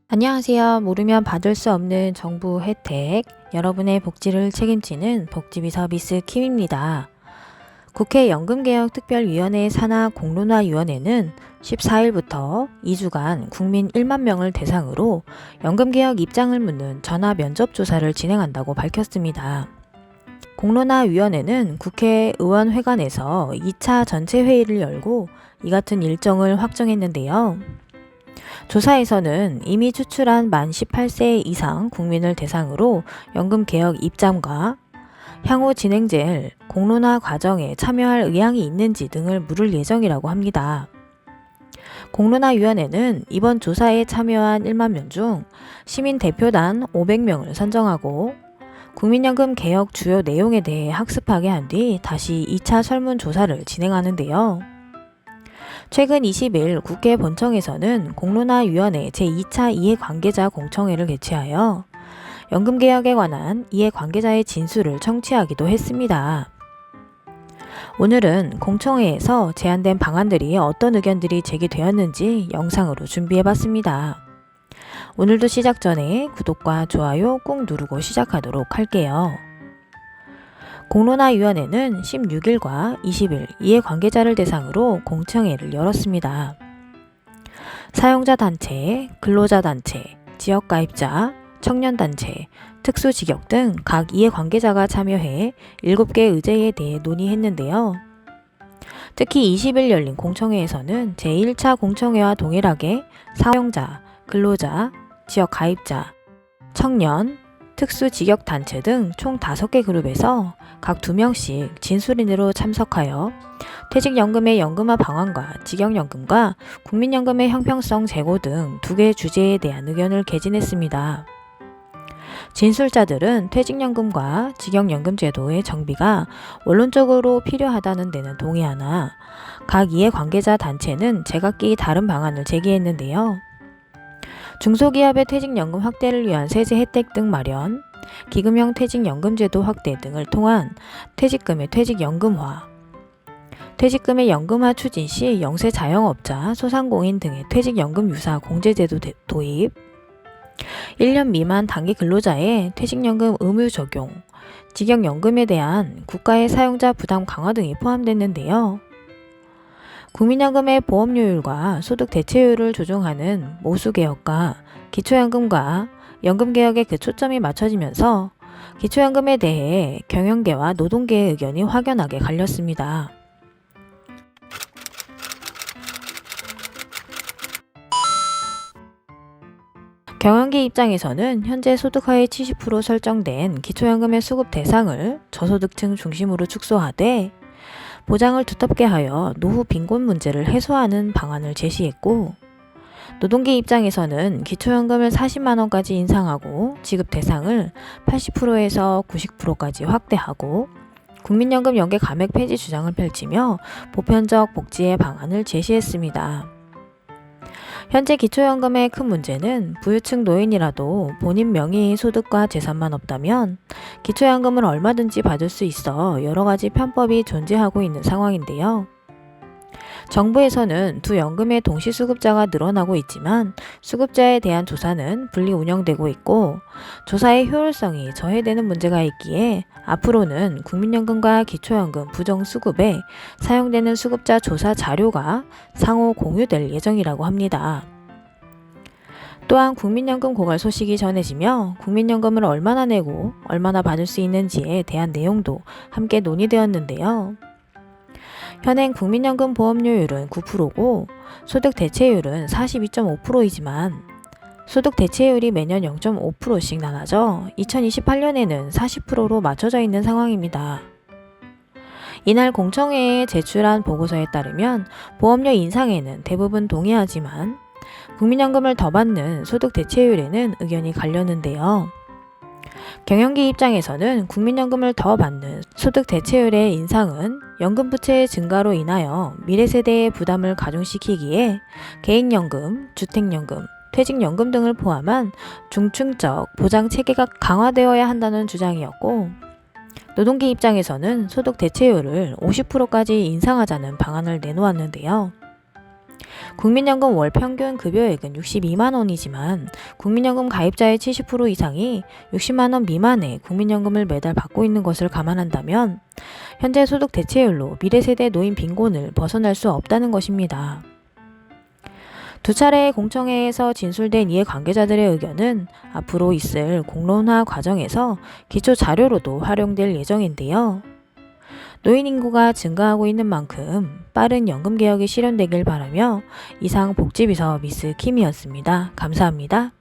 안녕하세요. 모르면 받을 수 없는 정부 혜택, 여러분의 복지를 책임지는 복지비 서비스 킴입니다. 국회 연금개혁특별위원회 산하 공론화위원회는 14일부터 2주간 국민 1만 명을 대상으로 연금개혁 입장을 묻는 전화 면접조사를 진행한다고 밝혔습니다. 공론화위원회는 국회의원회관에서 2차 전체 회의를 열고 이 같은 일정을 확정했는데요. 조사에서는 이미 추출한 만 18세 이상 국민을 대상으로 연금개혁 입장과 향후 진행될 공론화 과정에 참여할 의향이 있는지 등을 물을 예정이라고 합니다. 공론화위원회는 이번 조사에 참여한 1만 명 중 시민대표단 500명을 선정하고 국민연금 개혁 주요 내용에 대해 학습하게 한 뒤 다시 2차 설문조사를 진행하는데요. 최근 20일 국회 본청에서는 공론화위원회 제2차 이해관계자 공청회를 개최하여 연금개혁에 관한 이해관계자의 진술을 청취하기도 했습니다. 오늘은 공청회에서 제안된 방안들이 어떤 의견들이 제기되었는지 영상으로 준비해봤습니다. 오늘도 시작 전에 구독과 좋아요 꾹 누르고 시작하도록 할게요. 공론화위원회는 16일과 20일 이해관계자를 대상으로 공청회를 열었습니다. 사용자단체, 근로자단체, 지역가입자, 청년단체, 특수직역 등 각 이해관계자가 참여해 7개 의제에 대해 논의했는데요. 특히 20일 열린 공청회에서는 제1차 공청회와 동일하게 사용자, 근로자, 지역가입자, 청년, 특수직역단체 등 총 5개 그룹에서 각 2명씩 진술인으로 참석하여 퇴직연금의 연금화 방안과 직역연금과 국민연금의 형평성 제고 등 2개 주제에 대한 의견을 개진했습니다. 진술자들은 퇴직연금과 직역연금 제도의 정비가 원론적으로 필요하다는 데는 동의하나 각 이해관계자 단체는 제각기 다른 방안을 제기했는데요. 중소기업의 퇴직연금 확대를 위한 세제 혜택 등 마련, 기금형 퇴직연금제도 확대 등을 통한 퇴직금의 퇴직연금화, 퇴직금의 연금화 추진 시 영세 자영업자, 소상공인 등의 퇴직연금 유사 공제제도 도입, 1년 미만 단기 근로자의 퇴직연금 의무 적용, 직역연금에 대한 국가의 사용자 부담 강화 등이 포함됐는데요. 국민연금의 보험료율과 소득 대체율을 조정하는 모수개혁과 기초연금과 연금개혁에 그 초점이 맞춰지면서 기초연금에 대해 경영계와 노동계의 의견이 확연하게 갈렸습니다. 경영계 입장에서는 현재 소득하위 70% 설정된 기초연금의 수급 대상을 저소득층 중심으로 축소하되 보장을 두텁게 하여 노후 빈곤 문제를 해소하는 방안을 제시했고, 노동계 입장에서는 기초연금을 40만원까지 인상하고 지급 대상을 80%에서 90%까지 확대하고 국민연금 연계 감액 폐지 주장을 펼치며 보편적 복지의 방안을 제시했습니다. 현재 기초연금의 큰 문제는 부유층 노인이라도 본인 명의 소득과 재산만 없다면 기초연금을 얼마든지 받을 수 있어 여러 가지 편법이 존재하고 있는 상황인데요. 정부에서는 두 연금의 동시 수급자가 늘어나고 있지만 수급자에 대한 조사는 분리 운영되고 있고 조사의 효율성이 저해되는 문제가 있기에 앞으로는 국민연금과 기초연금 부정수급에 사용되는 수급자 조사 자료가 상호 공유될 예정이라고 합니다. 또한 국민연금 고갈 소식이 전해지며 국민연금을 얼마나 내고 얼마나 받을 수 있는지에 대한 내용도 함께 논의되었는데요. 현행 국민연금 보험료율은 9%고 소득 대체율은 42.5%이지만 소득 대체율이 매년 0.5%씩 낮아져 2028년에는 40%로 맞춰져 있는 상황입니다. 이날 공청회에 제출한 보고서에 따르면 보험료 인상에는 대부분 동의하지만 국민연금을 더 받는 소득 대체율에는 의견이 갈렸는데요. 경영기 입장에서는 국민연금을 더 받는 소득 대체율의 인상은 연금 부채의 증가로 인하여 미래 세대의 부담을 가중시키기에 개인연금, 주택연금, 퇴직연금 등을 포함한 중층적 보장 체계가 강화되어야 한다는 주장이었고, 노동계 입장에서는 소득 대체율을 50%까지 인상하자는 방안을 내놓았는데요. 국민연금 월 평균 급여액은 62만 원이지만 국민연금 가입자의 70% 이상이 60만 원 미만의 국민연금을 매달 받고 있는 것을 감안한다면 현재 소득 대체율로 미래 세대 노인 빈곤을 벗어날 수 없다는 것입니다. 두 차례의 공청회에서 진술된 이해 관계자들의 의견은 앞으로 있을 공론화 과정에서 기초 자료로도 활용될 예정인데요. 노인 인구가 증가하고 있는 만큼 빠른 연금 개혁이 실현되길 바라며 이상 복지비서 미스 킴이었습니다. 감사합니다.